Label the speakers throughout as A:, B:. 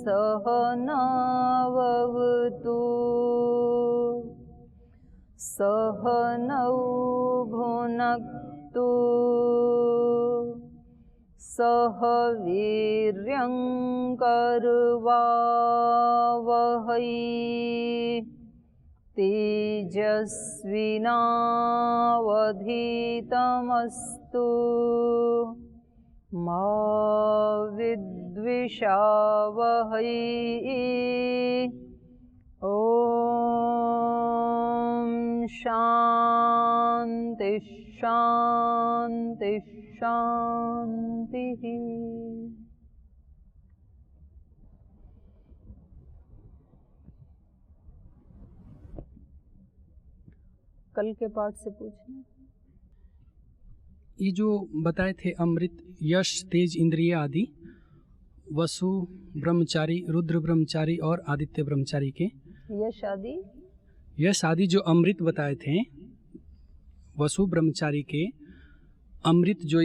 A: सहनाववतु सहनौ भुनक्तु सह वीर्यं करवावहै तेजस्विनावधीतमस्तु मा विद्विषावहै। ॐ शान्ति शान्ति शान्तिः। कल के पाठ से पूछना।
B: ये जो बताए थे अमृत, यश, तेज, इंद्रिय आदि, वसु ब्रह्मचारी, रुद्र ब्रह्मचारी और आदित्य ब्रह्मचारी के यश आदि जो अमृत बताए थे, वसु ब्रह्मचारी के अमृत जो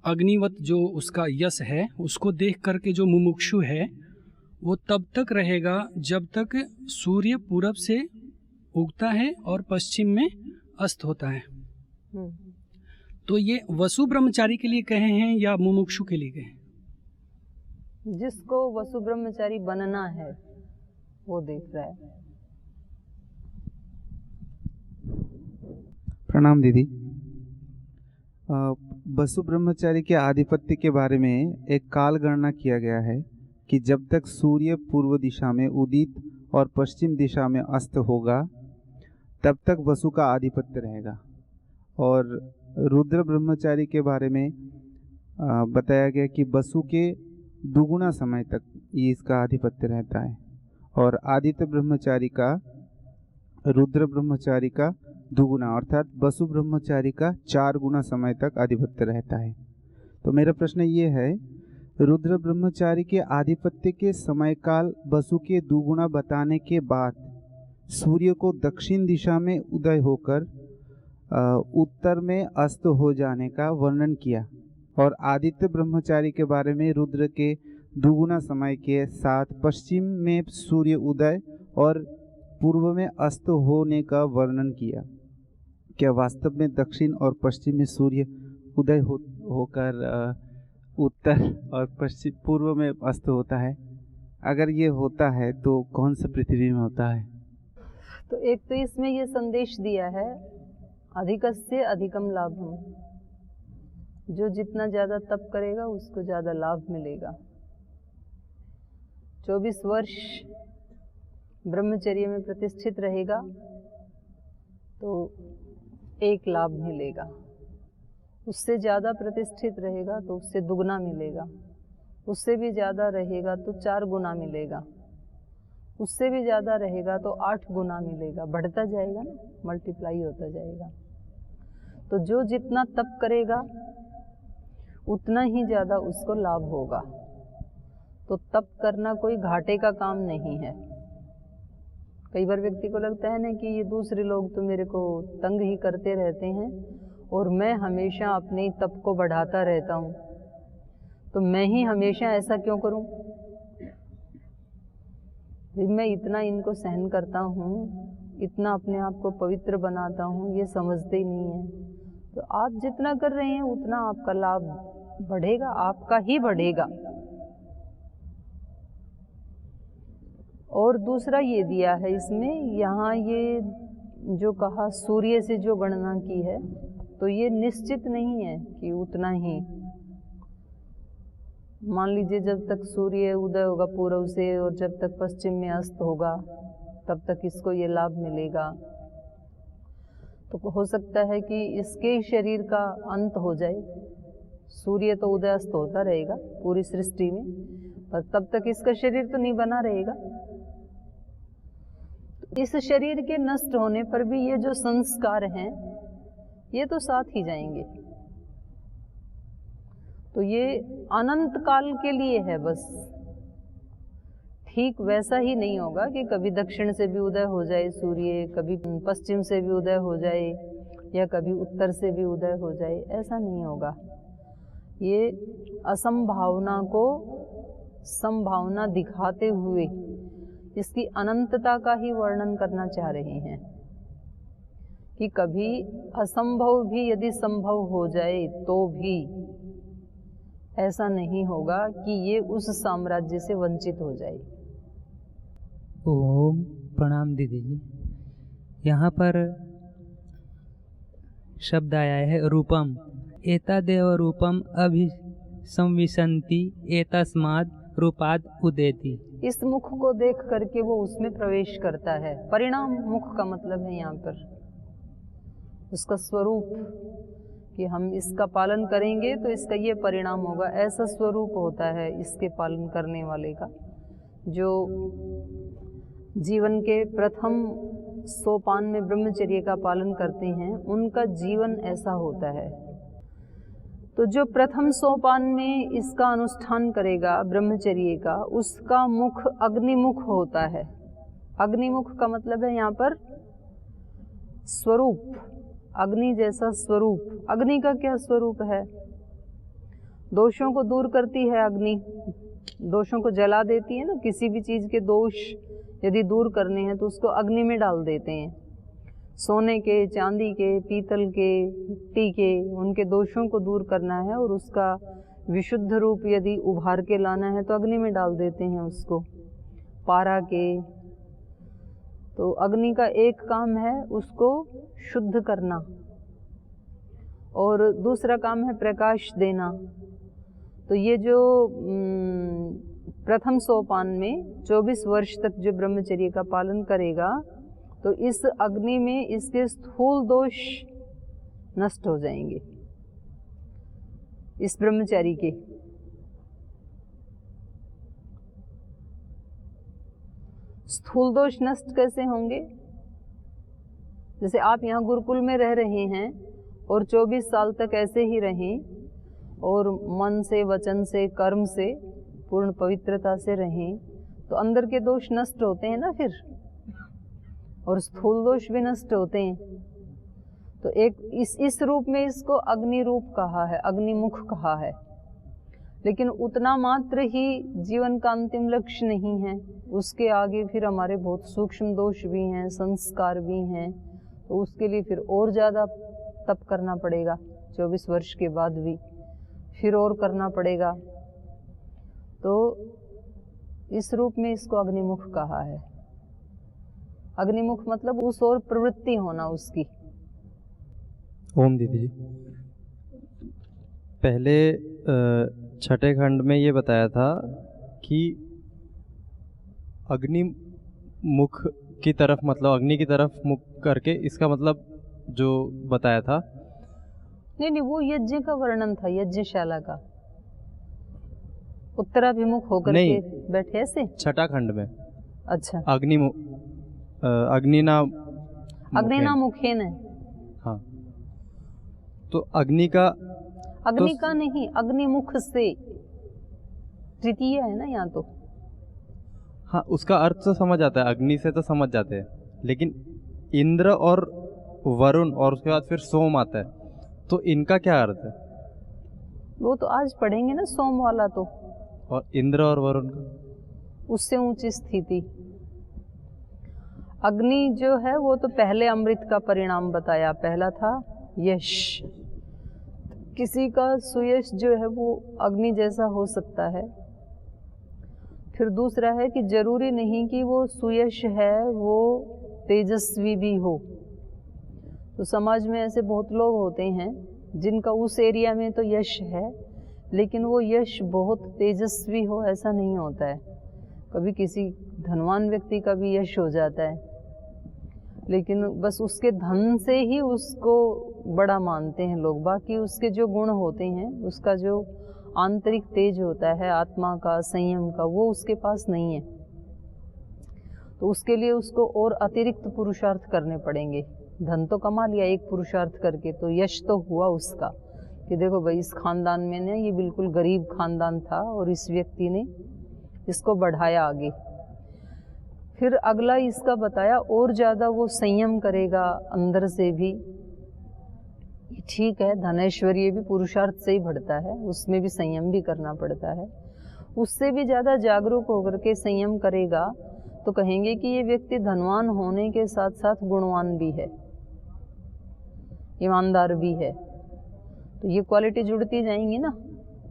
B: अग्निवत जो उसका यश है, उसको देख करके जो मुमुक्षु है वो तब तक रहेगा जब तक सूर्य पूरब से उगता है और पश्चिम में अस्त होता है। तो ये वसु ब्रह्मचारी के लिए कहे हैं या मुमुक्षु के लिए कहे?
A: जिसको वसु ब्रह्मचारी बनना है वो देख रहा है।
C: प्रणाम दीदी। वसु ब्रह्मचारी के आधिपत्य के बारे में एक काल गणना किया गया है कि जब तक सूर्य पूर्व दिशा में उदित और पश्चिम दिशा में अस्त होगा तब तक वसु का आधिपत्य रहेगा। और रुद्र ब्रह्मचारी के बारे में बताया गया कि वसु के दुगुना समय तक ये इसका आधिपत्य रहता है और आदित्य ब्रह्मचारी का रुद्र ब्रह्मचारी का दुगुना अर्थात वसु ब्रह्मचारी का 4 गुना समय तक आधिपत्य रहता है। तो मेरा प्रश्न ये है, रुद्र ब्रह्मचारी के आधिपत्य के समय काल वसु के दुगुना बताने के बाद सूर्य को दक्षिण दिशा में उदय होकर उत्तर में अस्त हो जाने का वर्णन किया और आदित्य ब्रह्मचारी के बारे में रुद्र के दुगुना समय के साथ पश्चिम में सूर्य उदय और पूर्व में अस्त होने का वर्णन किया। क्या वास्तव में दक्षिण और पश्चिम में सूर्य उदय होकर उत्तर और पश्चिम पूर्व में अस्त होता है? अगर ये होता है तो कौन सा पृथ्वी में होता है?
A: तो एक तो इसमें ये संदेश दिया है, अधिकस्य अधिकम लाभम, जो जितना ज़्यादा तप करेगा उसको ज़्यादा लाभ मिलेगा। 24 वर्ष ब्रह्मचर्य में प्रतिष्ठित रहेगा तो 1 लाभ मिलेगा, उससे ज़्यादा प्रतिष्ठित रहेगा तो उससे दुगना मिलेगा, उससे भी ज़्यादा रहेगा तो 4 गुना मिलेगा, उससे भी ज़्यादा रहेगा तो 8 गुना मिलेगा। बढ़ता जाएगा ना, मल्टीप्लाई होता जाएगा। तो जो जितना तप करेगा उतना ही ज़्यादा उसको लाभ होगा। तो तप करना कोई घाटे का काम नहीं है। कई बार व्यक्ति को लगता है ना कि ये दूसरे लोग तो मेरे को तंग ही करते रहते हैं और मैं हमेशा अपने तप को बढ़ाता रहता हूँ, तो मैं ही हमेशा ऐसा क्यों करूँ? मैं इतना इनको सहन करता हूँ, इतना अपने आप को पवित्र बनाता हूँ, ये समझते ही नहीं है। तो आप जितना कर रहे हैं उतना आपका लाभ बढ़ेगा, आपका ही बढ़ेगा। और दूसरा ये दिया है इसमें, यहाँ ये जो कहा सूर्य से जो गणना की है, तो ये निश्चित नहीं है कि उतना ही। मान लीजिए जब तक सूर्य उदय होगा पूर्व से और जब तक पश्चिम में अस्त होगा तब तक इसको ये लाभ मिलेगा। तो हो सकता है कि इसके शरीर का अंत हो जाए। सूर्य तो उदय अस्त होता रहेगा पूरी सृष्टि में, पर तब तक इसका शरीर तो नहीं बना रहेगा। इस शरीर के नष्ट होने पर भी ये जो संस्कार हैं ये तो साथ ही जाएंगे। तो ये अनंत काल के लिए है बस। ठीक वैसा ही नहीं होगा कि कभी दक्षिण से भी उदय हो जाए सूर्य, कभी पश्चिम से भी उदय हो जाए या कभी उत्तर से भी उदय हो जाए, ऐसा नहीं होगा। ये असंभावना को संभावना दिखाते हुए इसकी अनंतता का ही वर्णन करना चाह रहे हैं कि कभी असंभव भी यदि संभव हो जाए तो भी ऐसा नहीं होगा कि ये उस साम्राज्य से वंचित हो जाए।
D: ओम प्रणाम दीदी जी। यहाँ पर शब्द आया है रूपम, एतादेव रूपम अभिसंविशन्ति एतस्माद् रूपाद् उदेति।
A: इस मुख को देख करके वो उसमें प्रवेश करता है। परिणाम मुख का मतलब है यहाँ पर उसका स्वरूप, कि हम इसका पालन करेंगे तो इसका ये परिणाम होगा। ऐसा स्वरूप होता है इसके पालन करने वाले का। जो जीवन के प्रथम सोपान में ब्रह्मचर्य का पालन करते हैं उनका जीवन ऐसा होता है। तो जो प्रथम सोपान में इसका अनुष्ठान करेगा ब्रह्मचर्य का, उसका मुख अग्निमुख होता है। अग्निमुख का मतलब है यहाँ पर स्वरूप, अग्नि जैसा स्वरूप। अग्नि का क्या स्वरूप है? दोषों को दूर करती है अग्नि, दोषों को जला देती है ना। किसी भी चीज़ के दोष यदि दूर करने हैं तो उसको अग्नि में डाल देते हैं। सोने के, चांदी के, पीतल के, मिट्टी के, उनके दोषों को दूर करना है और उसका विशुद्ध रूप यदि उभार के लाना है तो अग्नि में डाल देते हैं उसको। पारा के, तो अग्नि का एक काम है उसको शुद्ध करना और दूसरा काम है प्रकाश देना। तो ये जो प्रथम सोपान में 24 वर्ष तक जो ब्रह्मचर्य का पालन करेगा तो इस अग्नि में इसके स्थूल दोष नष्ट हो जाएंगे इस ब्रह्मचारी के। स्थूल दोष नष्ट कैसे होंगे? जैसे आप यहाँ गुरुकुल में रह रहे हैं और 24 साल तक ऐसे ही रहें और मन से, वचन से, कर्म से पूर्ण पवित्रता से रहें तो अंदर के दोष नष्ट होते हैं ना फिर, और स्थूल दोष भी नष्ट होते हैं। तो एक इस रूप में इसको अग्नि रूप कहा है, अग्निमुख कहा है। लेकिन उतना मात्र ही जीवन का अंतिम लक्ष्य नहीं है, उसके आगे फिर हमारे बहुत सूक्ष्म दोष भी हैं, संस्कार भी हैं। तो उसके लिए फिर और ज़्यादा तप करना पड़ेगा। 24 वर्ष के बाद भी फिर और करना पड़ेगा। तो इस रूप में इसको अग्निमुख कहा है। अग्निमुख मतलब उस ओर प्रवृत्ति होना उसकी।
E: ओम दीदी जी, पहले छठे खंड में ये बताया था कि अग्नि मुख की तरफ, मतलब अग्नि की तरफ मुख करके, इसका मतलब जो बताया था।
A: नहीं, वो यज्ञ का वर्णन था, यज्ञशाला का। उत्तराभिमुख होकर के बैठे ऐसे
E: छठा खंड में।
A: अच्छा,
E: अग्निना
A: मुखेन है।
E: हाँ, तो अग्नि का
A: नहीं, अग्निमुख से तृतीय है ना यहाँ तो।
E: हाँ, उसका अर्थ तो समझ आता है, अग्नि से तो समझ जाते हैं, लेकिन इंद्र और वरुण और उसके बाद फिर सोम आता है, तो इनका क्या अर्थ है?
A: वो तो आज पढ़ेंगे ना, सोम वाला तो।
E: और इंद्र और वरुण का
A: उससे ऊंची स्थिति। अग्नि जो है वो तो पहले अमृत का परिणाम बताया, पहला था यश। किसी का सुयश जो है वो अग्नि जैसा हो सकता है। फिर दूसरा है कि जरूरी नहीं कि वो सुयश है वो तेजस्वी भी हो। तो समाज में ऐसे बहुत लोग होते हैं जिनका उस एरिया में तो यश है, लेकिन वो यश बहुत तेजस्वी हो ऐसा नहीं होता है। कभी किसी धनवान व्यक्ति का भी यश हो जाता है, लेकिन बस उसके धन से ही उसको बड़ा मानते हैं लोग। बाकी उसके जो गुण होते हैं, उसका जो आंतरिक तेज होता है, आत्मा का, संयम का, वो उसके पास नहीं है। तो उसके लिए उसको और अतिरिक्त पुरुषार्थ करने पड़ेंगे। धन तो कमा लिया एक पुरुषार्थ करके, तो यश तो हुआ उसका कि देखो भाई, इस खानदान में ने ये बिल्कुल गरीब खानदान था और इस व्यक्ति ने इसको बढ़ाया आगे। फिर अगला इसका बताया और ज़्यादा वो संयम करेगा अंदर से भी। ठीक है, धनैश्वर्य भी पुरुषार्थ से ही बढ़ता है, उसमें भी संयम भी करना पड़ता है। उससे भी ज़्यादा जागरूक होकर के संयम करेगा तो कहेंगे कि ये व्यक्ति धनवान होने के साथ साथ गुणवान भी है, ईमानदार भी है। तो ये क्वालिटी जुड़ती जाएंगी ना।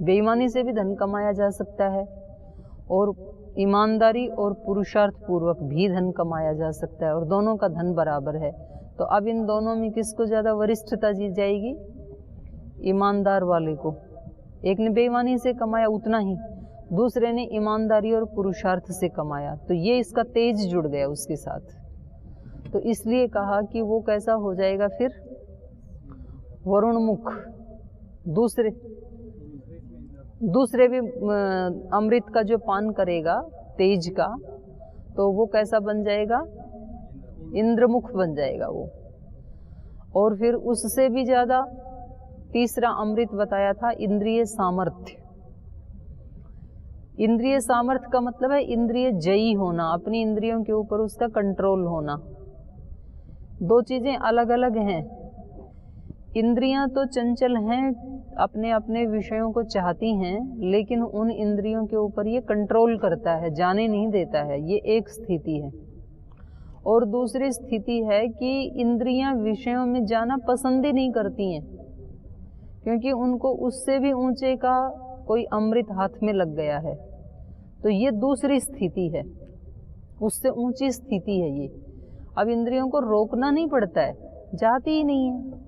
A: बेईमानी से भी धन कमाया जा सकता है और ईमानदारी और पुरुषार्थ पूर्वक भी धन कमाया जा सकता है, और दोनों का धन बराबर है। तो अब इन दोनों में किसको ज़्यादा वरिष्ठता दी जाएगी? ईमानदार वाले को। एक ने बेईमानी से कमाया उतना ही, दूसरे ने ईमानदारी और पुरुषार्थ से कमाया, तो ये इसका तेज जुड़ गया उसके साथ। तो इसलिए कहा कि वो कैसा हो जाएगा फिर? वरुणमुख। दूसरे भी अमृत का जो पान करेगा तेज का, तो वो कैसा बन जाएगा? इंद्रमुख बन जाएगा वो। और फिर उससे भी ज़्यादा तीसरा अमृत बताया था इंद्रिय सामर्थ्य। इंद्रिय सामर्थ्य का मतलब है इंद्रिय जयी होना, अपनी इंद्रियों के ऊपर उसका कंट्रोल होना। दो चीज़ें अलग अलग हैं। इंद्रियां तो चंचल हैं, अपने अपने विषयों को चाहती हैं, लेकिन उन इंद्रियों के ऊपर ये कंट्रोल करता है, जाने नहीं देता है। ये एक स्थिति है। और दूसरी स्थिति है कि इंद्रियां विषयों में जाना पसंद ही नहीं करती हैं, क्योंकि उनको उससे भी ऊंचे का कोई अमृत हाथ में लग गया है। तो ये दूसरी स्थिति है, उससे ऊंची स्थिति है ये। अब इंद्रियों को रोकना नहीं पड़ता है, जाती ही नहीं है।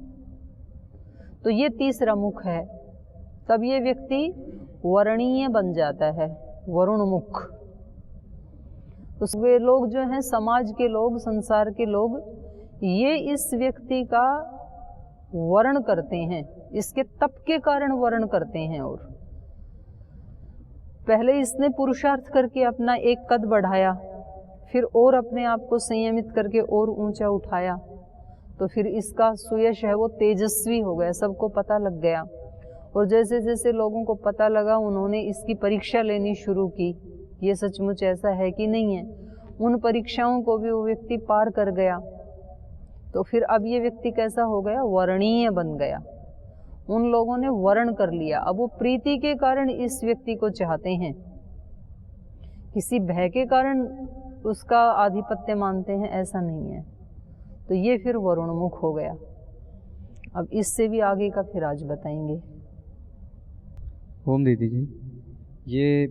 A: तो ये तीसरा मुख है। तब ये व्यक्ति वर्णीय बन जाता है, वरुण मुख। तो वे लोग जो हैं, समाज के लोग, संसार के लोग, ये इस व्यक्ति का वर्ण करते हैं, इसके तप के कारण वर्ण करते हैं। और पहले इसने पुरुषार्थ करके अपना एक कद बढ़ाया, फिर और अपने आप को संयमित करके और ऊंचा उठाया, तो फिर इसका सुयश है वो तेजस्वी हो गया, सबको पता लग गया। और जैसे जैसे लोगों को पता लगा, उन्होंने इसकी परीक्षा लेनी शुरू की, ये सचमुच ऐसा है कि नहीं है। उन परीक्षाओं को भी वो व्यक्ति पार कर गया। तो फिर अब ये व्यक्ति कैसा हो गया? वर्णीय बन गया। उन लोगों ने वर्ण कर लिया। अब वो प्रीति के कारण इस व्यक्ति को चाहते हैं, किसी भय के कारण उसका आधिपत्य मानते हैं, ऐसा नहीं है। तो ये फिर वरुणमुख हो गया। अब इससे भी आगे का फिर आज बताएंगे।
F: ओम दीदी जी, ये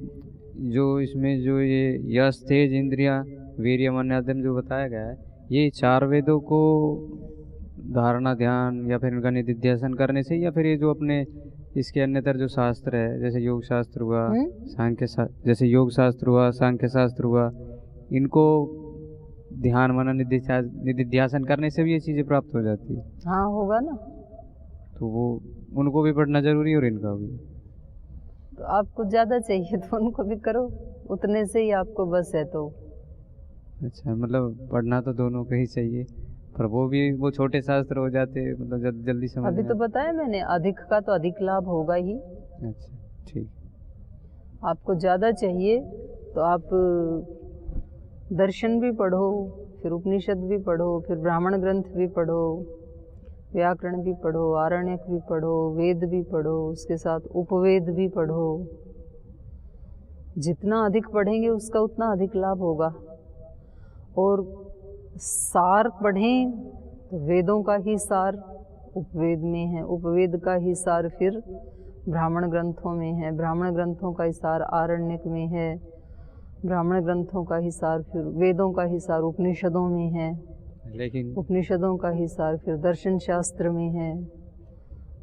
F: जो इसमें जो ये यश, तेज, इंद्रिया, वीर्य, मन आदि जो बताया गया है, ये चार वेदों को धारणा, ध्यान या फिर इनका निधिध्यासन करने से, या फिर ये जो अपने इसके अन्यतर जो शास्त्र है, जैसे योग शास्त्र हुआ, जैसे योग शास्त्र हुआ, सांख्य शास्त्र हुआ, इनको ध्यान, मनन, निधिध्यासन करने से भी ये चीज़ें प्राप्त हो जाती है?
A: हाँ, होगा ना।
F: तो वो उनको भी पढ़ना जरूरी है और इनका भी?
A: तो आपको ज़्यादा चाहिए तो उनको भी करो, उतने से ही आपको बस है। तो
F: अच्छा, मतलब पढ़ना तो दोनों को ही चाहिए, पर वो भी वो छोटे शास्त्र हो जाते, मतलब जल्दी समझ।
A: अभी तो बताया मैंने, अधिक का तो अधिक लाभ होगा ही।
F: अच्छा, ठीक।
A: आपको ज़्यादा चाहिए तो आप दर्शन भी पढ़ो, फिर उपनिषद भी पढ़ो, फिर ब्राह्मण ग्रंथ भी पढ़ो, व्याकरण भी पढ़ो, आरण्यक भी पढ़ो, वेद भी पढ़ो, उसके साथ उपवेद भी पढ़ो। जितना अधिक पढ़ेंगे उसका उतना अधिक लाभ होगा। और सार पढ़ें तो वेदों का ही सार उपवेद में है, उपवेद का ही सार फिर ब्राह्मण ग्रंथों में है, ब्राह्मण ग्रंथों का ही सार आरण्यक में है, ब्राह्मण ग्रंथों का ही सार फिर वेदों का ही सार उपनिषदों में है,
F: लेकिन
A: उपनिषदों का ही सार फिर दर्शन शास्त्र में है,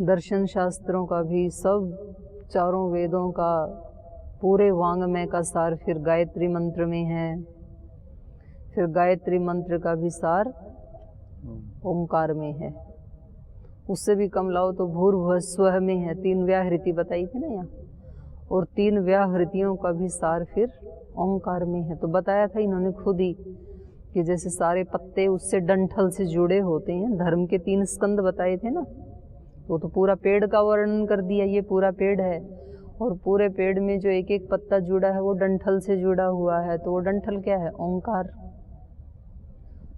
A: दर्शन शास्त्रों का भी सब चारों वेदों का पूरे वांग्मय का सार फिर गायत्री मंत्र में है, फिर गायत्री मंत्र का भी सार ओंकार में है। उससे भी कम लाओ तो भूर्भुवः स्वः में है, 3 व्याहृति बताई थी ना यहाँ, और 3 व्याहृतियों का भी सार फिर ओंकार में है। तो बताया था इन्होंने खुद ही कि जैसे सारे पत्ते उससे डंठल से जुड़े होते हैं, धर्म के 3 स्कंद बताए थे ना, तो पूरा पेड़ का वर्णन कर दिया, ये पूरा पेड़ है और पूरे पेड़ में जो एक एक पत्ता जुड़ा है वो डंठल से जुड़ा हुआ है, तो वो डंठल क्या है? ओंकार।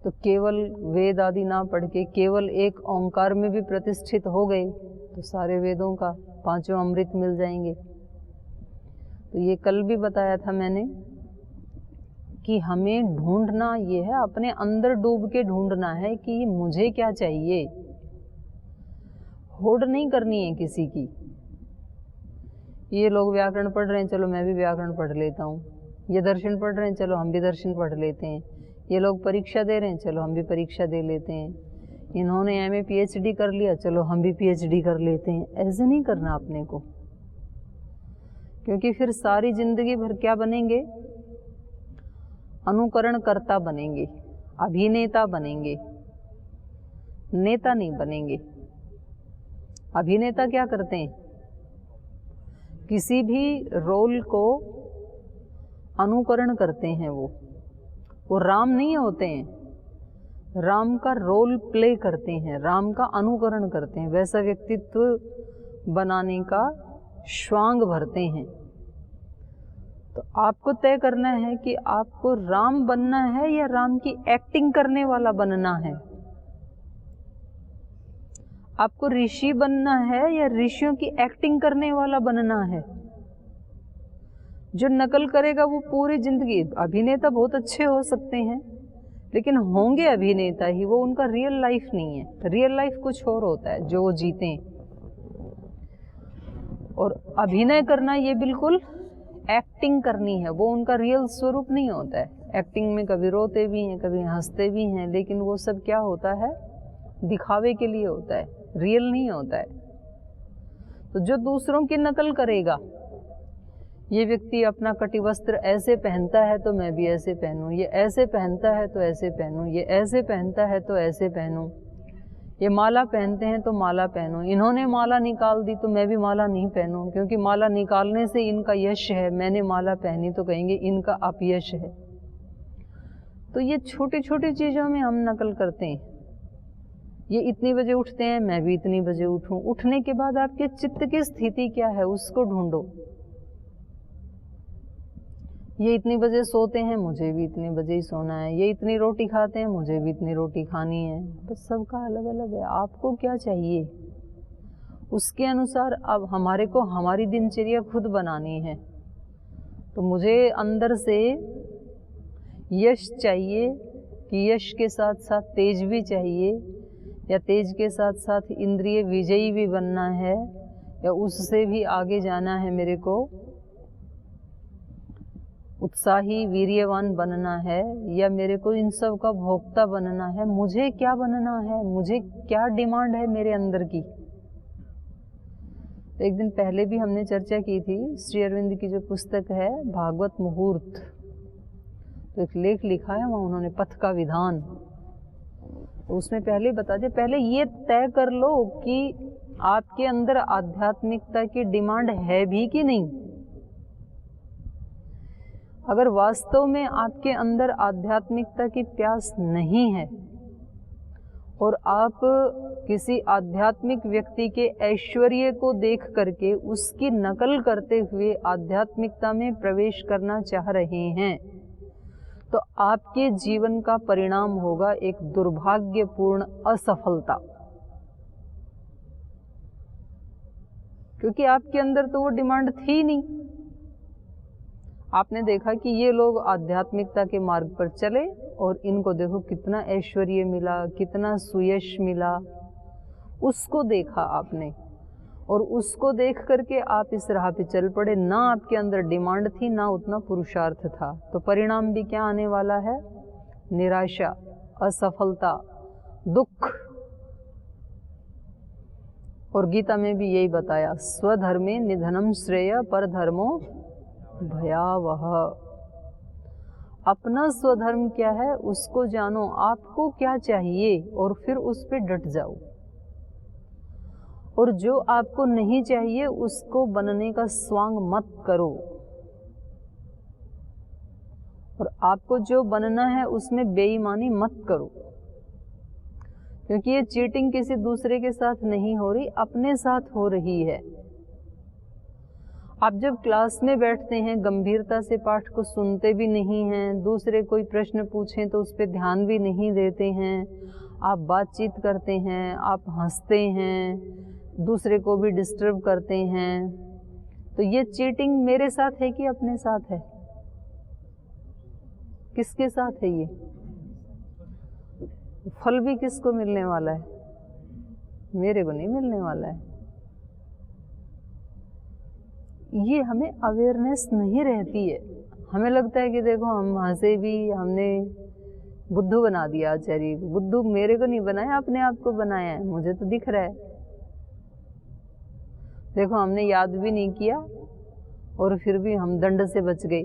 A: तो केवल वेद आदि ना पढ़ के केवल एक ओंकार में भी प्रतिष्ठित हो गए तो सारे वेदों का 5वां अमृत मिल जाएंगे। तो ये कल भी बताया था मैंने कि हमें ढूंढना ये है, अपने अंदर डूब के ढूंढना है कि मुझे क्या चाहिए। होड़ नहीं करनी है किसी की। ये लोग व्याकरण पढ़ रहे हैं, चलो मैं भी व्याकरण पढ़ लेता हूँ। ये दर्शन पढ़ रहे हैं, चलो हम भी दर्शन पढ़ लेते हैं। ये लोग परीक्षा दे रहे हैं, चलो हम भी परीक्षा दे लेते हैं। इन्होंने MA PhD कर लिया, चलो हम भी PhD कर लेते हैं। ऐसे नहीं करना अपने को, क्योंकि फिर सारी जिंदगी भर क्या बनेंगे? अनुकरणकर्ता बनेंगे, अभिनेता बनेंगे, नेता नहीं बनेंगे। अभिनेता क्या करते हैं? किसी भी रोल को अनुकरण करते हैं। वो राम नहीं होते हैं, राम का रोल प्ले करते हैं, राम का अनुकरण करते हैं। वैसा व्यक्तित्व बनाने का श्वांग भरते हैं। तो आपको तय करना है कि आपको राम बनना है या राम की एक्टिंग करने वाला बनना है। आपको ऋषि बनना है या ऋषियों की एक्टिंग करने वाला बनना है। जो नकल करेगा वो पूरी जिंदगी, अभिनेता बहुत अच्छे हो सकते हैं लेकिन होंगे अभिनेता ही, वो उनका रियल लाइफ नहीं है। रियल लाइफ कुछ और होता है जो वो जीते। और अभिनय करना ये बिल्कुल एक्टिंग करनी है, वो उनका रियल स्वरूप नहीं होता है। एक्टिंग में कभी रोते भी हैं, कभी हंसते भी हैं, लेकिन वो सब क्या होता है? दिखावे के लिए होता है, रियल नहीं होता है। तो जो दूसरों की नकल करेगा, ये व्यक्ति अपना कटिवस्त्र ऐसे पहनता है तो मैं भी ऐसे पहनूं, ये ऐसे पहनता है तो ऐसे पहनूं, ये ऐसे पहनता है तो ऐसे पहनूं, ये माला पहनते हैं तो माला पहनूं, इन्होंने माला निकाल दी तो मैं भी माला नहीं पहनूं, क्योंकि माला निकालने से इनका यश है, मैंने माला पहनी तो कहेंगे इनका अपयश है। तो ये छोटी छोटी चीज़ों में हम नकल करते हैं। ये इतनी बजे उठते हैं, मैं भी इतनी बजे उठूं। उठने के बाद आपके चित्त की स्थिति क्या है उसको ढूंढो। ये इतनी बजे सोते हैं, मुझे भी इतने बजे ही सोना है। ये इतनी रोटी खाते हैं, मुझे भी इतनी रोटी खानी है। बस सबका अलग अलग है। आपको क्या चाहिए उसके अनुसार अब हमारे को हमारी दिनचर्या खुद बनानी है। तो मुझे अंदर से यश चाहिए कि यश के साथ साथ तेज भी चाहिए, या तेज के साथ साथ इंद्रिय विजयी भी बनना है, या उससे भी आगे जाना है। मेरे को उत्साही वीर्यवान बनना है, या मेरे को इन सब का भोक्ता बनना है। मुझे क्या बनना है, मुझे क्या डिमांड है मेरे अंदर की। तो एक दिन पहले भी हमने चर्चा की थी, श्री अरविंद की जो पुस्तक है भागवत मुहूर्त, तो एक लेख लिखा है वहाँ उन्होंने पथ का विधान। तो उसमें पहले बता दिया, पहले ये तय कर लो कि आपके अंदर आध्यात्मिकता की डिमांड है भी कि नहीं। अगर वास्तव में आपके अंदर आध्यात्मिकता की प्यास नहीं है और आप किसी आध्यात्मिक व्यक्ति के ऐश्वर्य को देख करके उसकी नकल करते हुए आध्यात्मिकता में प्रवेश करना चाह रहे हैं, तो आपके जीवन का परिणाम होगा एक दुर्भाग्यपूर्ण असफलता। क्योंकि आपके अंदर तो वो डिमांड थी नहीं। आपने देखा कि ये लोग आध्यात्मिकता के मार्ग पर चले और इनको देखो कितना ऐश्वर्य मिला, कितना सुयश मिला, उसको देखा आपने और उसको देख करके आप इस राह पे चल पड़े। ना आपके अंदर डिमांड थी, ना उतना पुरुषार्थ था। तो परिणाम भी क्या आने वाला है? निराशा, असफलता, दुख। और गीता में भी यही बताया, स्वधर्मे निधनम श्रेय परधर्मो भयावह। अपना स्वधर्म क्या है उसको जानो, आपको क्या चाहिए और फिर उस पे डट जाओ। और जो आपको नहीं चाहिए उसको बनने का स्वांग मत करो। और आपको जो बनना है उसमें बेईमानी मत करो, क्योंकि ये चीटिंग किसी दूसरे के साथ नहीं हो रही, अपने साथ हो रही है। आप जब क्लास में बैठते हैं गंभीरता से पाठ को सुनते भी नहीं हैं, दूसरे कोई प्रश्न पूछें तो उस पर ध्यान भी नहीं देते हैं, आप बातचीत करते हैं, आप हंसते हैं, दूसरे को भी डिस्टर्ब करते हैं, तो ये चीटिंग मेरे साथ है कि अपने साथ है? किसके साथ है ये? फल भी किसको मिलने वाला है? मेरे को नहीं मिलने वाला है। ये हमें अवेयरनेस नहीं रहती है। हमें लगता है कि देखो हम वहाँ से भी हमने बुद्धू बना दिया आचार्य को। बुद्धू मेरे को नहीं बनाया, अपने आप को बनाया है, मुझे तो दिख रहा है। देखो हमने याद भी नहीं किया और फिर भी हम दंड से बच गए।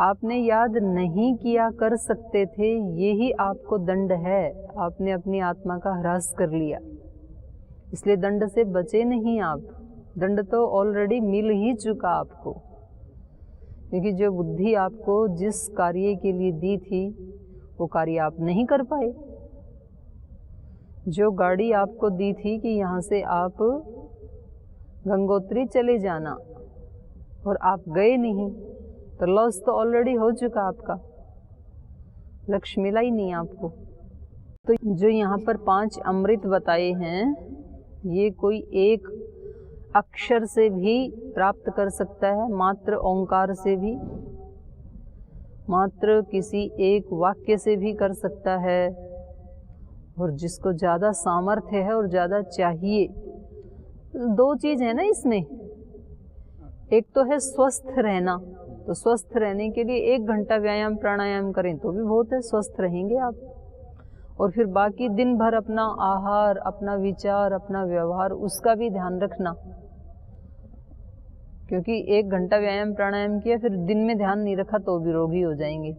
A: आपने याद नहीं किया कर सकते थे, यही आपको दंड है। आपने अपनी आत्मा का ह्रास कर लिया, इसलिए दंड से बचे नहीं आप। दंड तो ऑलरेडी मिल ही चुका आपको, क्योंकि जो बुद्धि आपको जिस कार्य के लिए दी थी वो कार्य आप नहीं कर पाए। जो गाड़ी आपको दी थी कि यहाँ से आप गंगोत्री चले जाना और आप गए नहीं, तो लॉस तो ऑलरेडी हो चुका आपका, लक्ष्य मिला ही नहीं आपको। तो जो यहाँ पर 5 अमृत बताए हैं, ये कोई एक अक्षर से भी प्राप्त कर सकता है, मात्र ओंकार से भी, मात्र किसी एक वाक्य से भी कर सकता है। और जिसको ज़्यादा सामर्थ्य है और ज़्यादा चाहिए, 2 चीज़ है ना इसमें। एक तो है स्वस्थ रहना, तो स्वस्थ रहने के लिए 1 घंटा व्यायाम प्राणायाम करें तो भी बहुत है, स्वस्थ रहेंगे आप। और फिर बाकी दिन भर अपना आहार, अपना विचार, अपना व्यवहार, उसका भी ध्यान रखना। क्योंकि 1 घंटा व्यायाम प्राणायाम किया, फिर दिन में ध्यान नहीं रखा तो भी रोगी हो जाएंगे।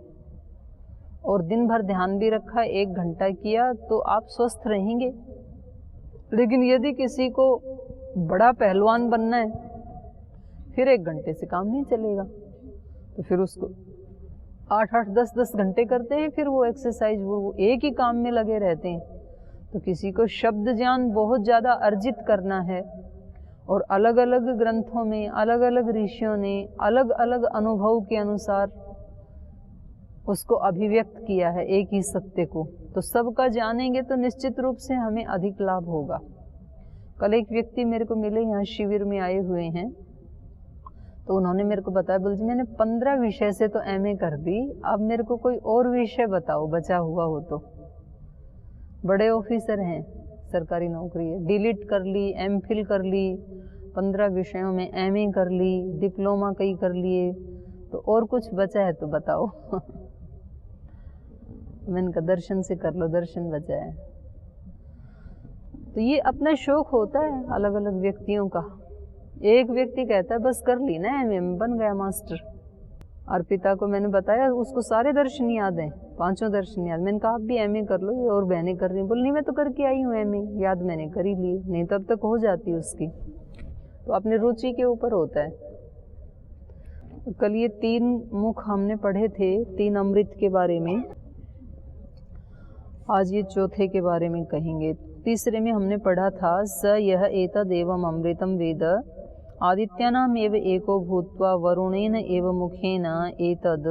A: और दिन भर ध्यान भी रखा, 1 घंटा किया तो आप स्वस्थ रहेंगे। लेकिन यदि किसी को बड़ा पहलवान बनना है, फिर 1 घंटे से काम नहीं चलेगा, तो फिर उसको 8-8, 10-10 घंटे करते हैं, फिर वो एक्सरसाइज, वो एक ही काम में लगे रहते हैं। तो किसी को शब्द ज्ञान बहुत ज़्यादा अर्जित करना है, और अलग अलग ग्रंथों में अलग अलग ऋषियों ने अलग अलग अनुभव के अनुसार उसको अभिव्यक्त किया है एक ही सत्य को। तो सबका जानेंगे तो निश्चित रूप से हमें अधिक लाभ होगा। कल एक व्यक्ति मेरे को मिले, यहाँ शिविर में आए हुए हैं, तो उन्होंने मेरे को बताया, बोल जी मैंने 15 विषय से तो एमए कर दी, अब मेरे को कोई और विषय बताओ बचा हुआ हो तो। बड़े ऑफिसर हैं, सरकारी नौकरी है, डिलीट कर ली, एमफिल कर ली, 15 विषयों में एमए कर ली, डिप्लोमा कई कर लिए, तो और कुछ बचा है तो बताओ। मैंने कहा दर्शन से कर लो, दर्शन बचा है। तो ये अपना शौक होता है अलग अलग व्यक्तियों का। एक व्यक्ति कहता है बस कर ली ना एमए, बन गया मास्टर। अर्पिता को मैंने बताया, उसको सारे दर्शन याद हैं, 5 दर्शन याद। मैंने कहा आप भी एमए कर लो, ये और बहनें कर रही, बोल नहीं मैं तो करके आई हूँ एमए, याद मैंने कर ही ली, नहीं तो अब तक हो जाती उसकी। तो अपनी रुचि के ऊपर होता है। कल ये 3 मुख हमने पढ़े थे, 3 अमृत के बारे में। आज ये चौथे के बारे में कहेंगे। तीसरे में हमने पढ़ा था, स यह एतदेवम अमृतम वेद आदित्यानाम एव एको भूत्वा वरुणेन एव मुखेन एतद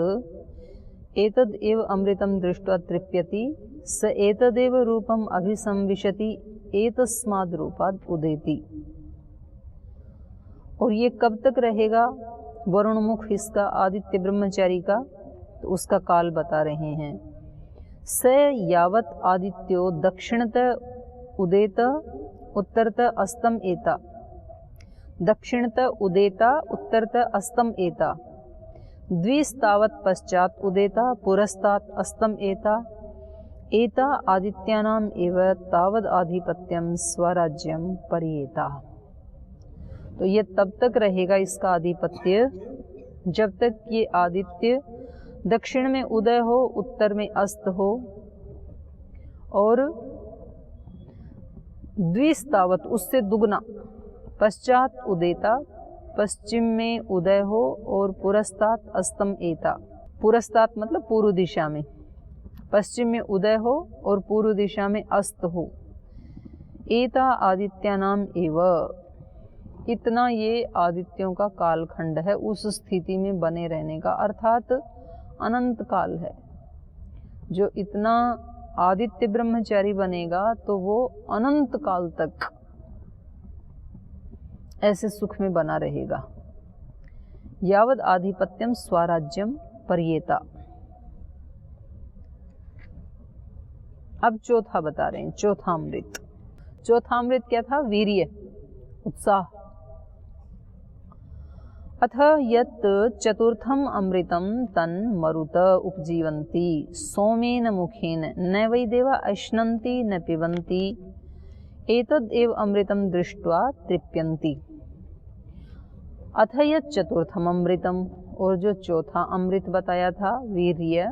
A: एव अमृतम दृष्ट्वा तृप्यति स एतदेव रूपम अभिसंविशति एतस्माद् रूपाद् उदेति। और ये कब तक रहेगा वरुण मुख इसका, आदित्य ब्रह्मचारी का, तो उसका काल बता रहे हैं। स यावत आदित्यो दक्षिणत उदेत उत्तरत अस्तम एता, दक्षिणत उदेता उत्तरत अस्तम एता, द्विस्तावत पश्चात उदेता पुरस्तात् अस्तम एता, एता आदित्यानाम एव तावद आधिपत्यम स्वराज्यम परिएता। तो ये तब तक रहेगा इसका आधिपत्य जब तक ये आदित्य दक्षिण में उदय हो, उत्तर में अस्त हो, और द्विस्तावत उससे दुगना, पश्चात उदेता पश्चिम में उदय हो, और पुरस्तात अस्तम एता, पुरस्तात मतलब पूर्व दिशा में, पश्चिम में उदय हो और पूर्व दिशा में अस्त हो। एता आदित्यानाम एव, इतना ये आदित्यों का कालखंड है, उस स्थिति में बने रहने का, अर्थात अनंत काल है। जो इतना आदित्य ब्रह्मचारी बनेगा तो वो अनंत काल तक ऐसे सुख में बना रहेगा। यावद आधिपत्यम स्वराज्यम पर्येता। अब चौथा बता रहे हैं, चौथा अमृत। चौथा अमृत क्या था? वीर्य, उत्साह। अथ यत् चतुर्थम अमृतम तन मरुत उपजीवन्ति सोमेन मुखेन न वै देवा अश्नन्ति न पिबन्ति एतद् एव अमृतम दृष्ट्वा तृप्यन्ति। अथ यत् चतुर्थम अमृतम, और जो चौथा अमृत बताया था वीर्य,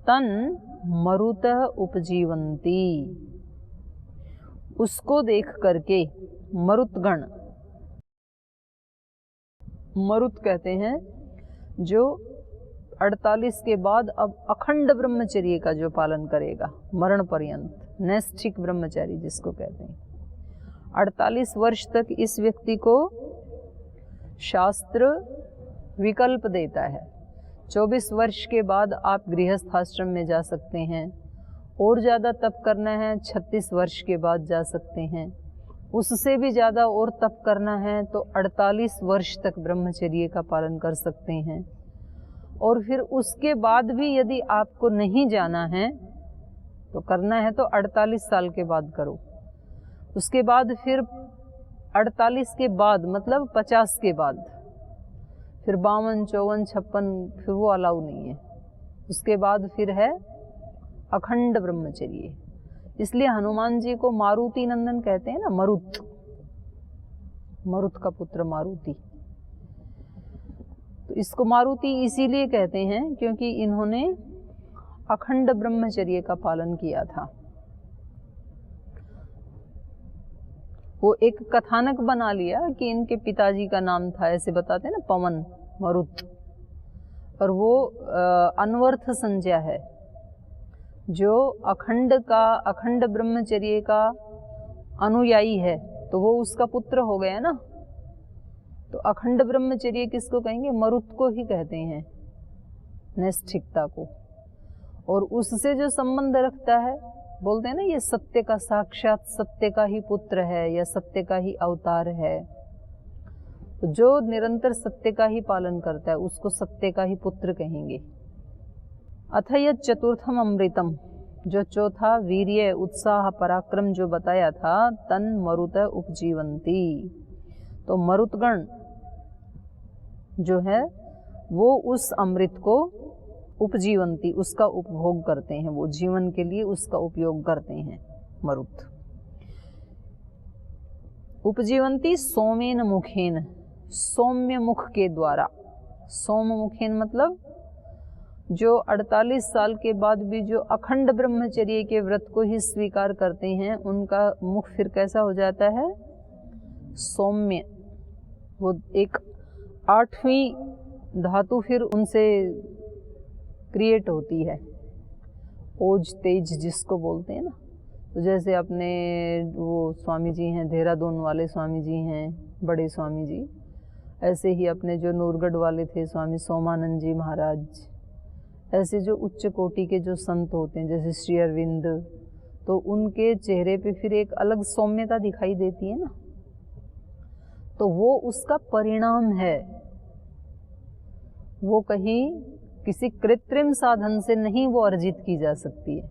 A: तन मरुत उपजीवन्ति, उसको देख करके मरुतगण, मरुत कहते हैं जो 48 के बाद अब अखंड ब्रह्मचर्य का जो पालन करेगा मरण पर्यंत, नैष्ठिक ब्रह्मचारी जिसको कहते हैं। 48 वर्ष तक इस व्यक्ति को शास्त्र विकल्प देता है। 24 वर्ष के बाद आप गृहस्थ आश्रम में जा सकते हैं, और ज़्यादा तप करना है 36 वर्ष के बाद जा सकते हैं, उससे भी ज़्यादा और तप करना है तो 48 वर्ष तक ब्रह्मचर्य का पालन कर सकते हैं। और फिर उसके बाद भी यदि आपको नहीं जाना है तो करना है तो 48 साल के बाद करो। उसके बाद फिर 48 के बाद मतलब 50 के बाद फिर 52, 54, 56 फिर वो अलाउ नहीं है। उसके बाद फिर है अखंड ब्रह्मचर्य। इसलिए हनुमान जी को मारुति नंदन कहते हैं ना, मरुत, मरुत का पुत्र मारुति। तो इसको मारुति इसीलिए कहते हैं क्योंकि इन्होंने अखंड ब्रह्मचर्य का पालन किया था। वो एक कथानक बना लिया कि इनके पिताजी का नाम था, ऐसे बताते हैं ना, पवन, मरुत, और वो अनवर्थ संज्ञा है। जो अखंड ब्रह्मचर्य का अनुयायी है तो वो उसका पुत्र हो गया ना। तो अखंड ब्रह्मचर्य किसको कहेंगे? मरुत को ही कहते हैं, नैष्ठिकता को। और उससे जो संबंध रखता है, बोलते हैं ना ये सत्य का साक्षात सत्य का ही पुत्र है या सत्य का ही अवतार है। तो जो निरंतर सत्य का ही पालन करता है उसको सत्य का ही पुत्र कहेंगे। अथ यत् चतुर्थम अमृतम, जो चौथा वीर्य, उत्साह, पराक्रम जो बताया था, तन मरुत उपजीवन्ति, तो मरुतगण जो है वो उस अमृत को उपजीवन्ति, उसका उपभोग करते हैं, वो जीवन के लिए उसका उपयोग करते हैं मरुत। उपजीवन्ति सोमेन मुखेन, सौम्य मुख के द्वारा। सोम मुखेन मतलब जो 48 साल के बाद भी जो अखंड ब्रह्मचर्य के व्रत को ही स्वीकार करते हैं उनका मुख फिर कैसा हो जाता है? सौम्य। वो एक 8वीं धातु फिर उनसे क्रिएट होती है, ओज तेज जिसको बोलते हैं ना। तो जैसे अपने वो स्वामी जी हैं, देहरादून वाले स्वामी जी हैं, बड़े स्वामी जी, ऐसे ही अपने जो नूरगढ़ वाले थे स्वामी सोमानंद जी महाराज, ऐसे जो उच्च कोटि के जो संत होते हैं जैसे श्री अरविंद, तो उनके चेहरे पे फिर एक अलग सौम्यता दिखाई देती है ना। तो वो उसका परिणाम है, वो कहीं किसी कृत्रिम साधन से नहीं वो अर्जित की जा सकती है।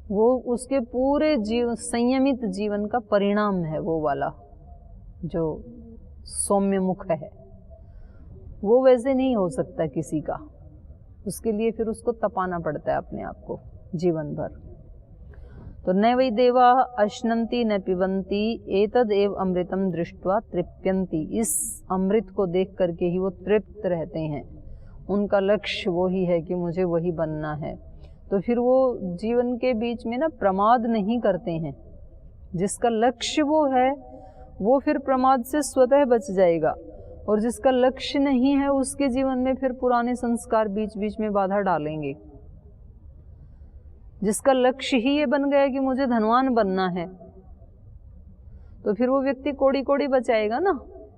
A: वो उसके पूरे संयमित जीवन का परिणाम है, वो वाला जो सौम्य मुख है। वो वैसे नहीं हो सकता किसी का, उसके लिए फिर उसको तपाना पड़ता है अपने आप को जीवन भर। तो न वै देवा अश्नन्ति न पिबन्ति एतद् एव अमृतम दृष्ट्वा तृप्यन्ति, इस अमृत को देख करके ही वो तृप्त रहते हैं। उनका लक्ष्य वो ही है कि मुझे वही बनना है। तो फिर वो जीवन के बीच में ना प्रमाद नहीं करते हैं। जिसका लक्ष्य वो है वो फिर प्रमाद से स्वतः बच जाएगा, और जिसका लक्ष्य नहीं है उसके जीवन में फिर पुराने संस्कार बीच बीच में बाधा डालेंगे। जिसका लक्ष्य ही ये बन गया कि मुझे धनवान बनना है, तो फिर वो व्यक्ति कोड़ी कोड़ी बचाएगा ना,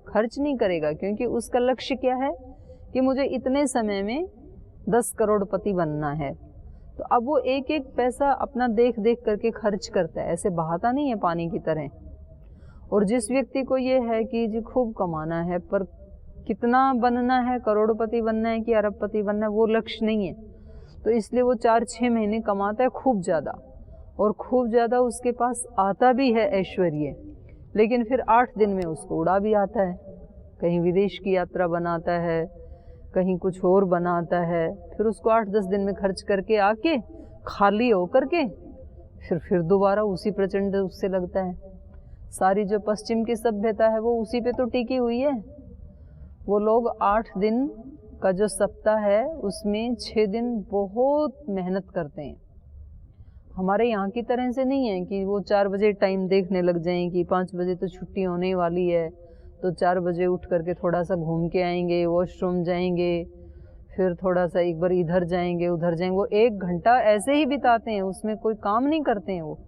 A: खर्च नहीं करेगा, क्योंकि उसका लक्ष्य क्या है कि मुझे इतने समय में 10 करोड़पति बनना है। तो अब वो एक एक पैसा अपना देख देख करके खर्च करता है, ऐसे बहाता नहीं है पानी की तरह। और जिस व्यक्ति को ये है कि जी खूब कमाना है, पर कितना बनना है, करोड़पति बनना है कि अरबपति बनना है, वो लक्ष्य नहीं है, तो इसलिए वो 4-6 महीने कमाता है खूब ज़्यादा, और खूब ज़्यादा उसके पास आता भी है ऐश्वर्य, लेकिन फिर 8 दिन में उसको उड़ा भी आता है। कहीं विदेश की यात्रा बनाता है, कहीं कुछ और बनाता है, फिर उसको 8-10 दिन में खर्च करके आके खाली हो करके फिर दोबारा उसी प्रचंड उससे लगता है। सारी जो पश्चिम की सभ्यता है वो उसी पे तो टिकी हुई है। वो लोग 8 दिन का जो सप्ताह है उसमें 6 दिन बहुत मेहनत करते हैं। हमारे यहाँ की तरह से नहीं है कि वो 4 बजे टाइम देखने लग जाएं कि 5 बजे तो छुट्टी होने वाली है, तो 4 बजे उठ करके थोड़ा सा घूम के आएंगे, वॉशरूम जाएंगे, फिर थोड़ा सा एक बार इधर जाएंगे उधर जाएंगे। वो 1 घंटा ऐसे ही बिताते हैं, उसमें कोई काम नहीं करते हैं वो।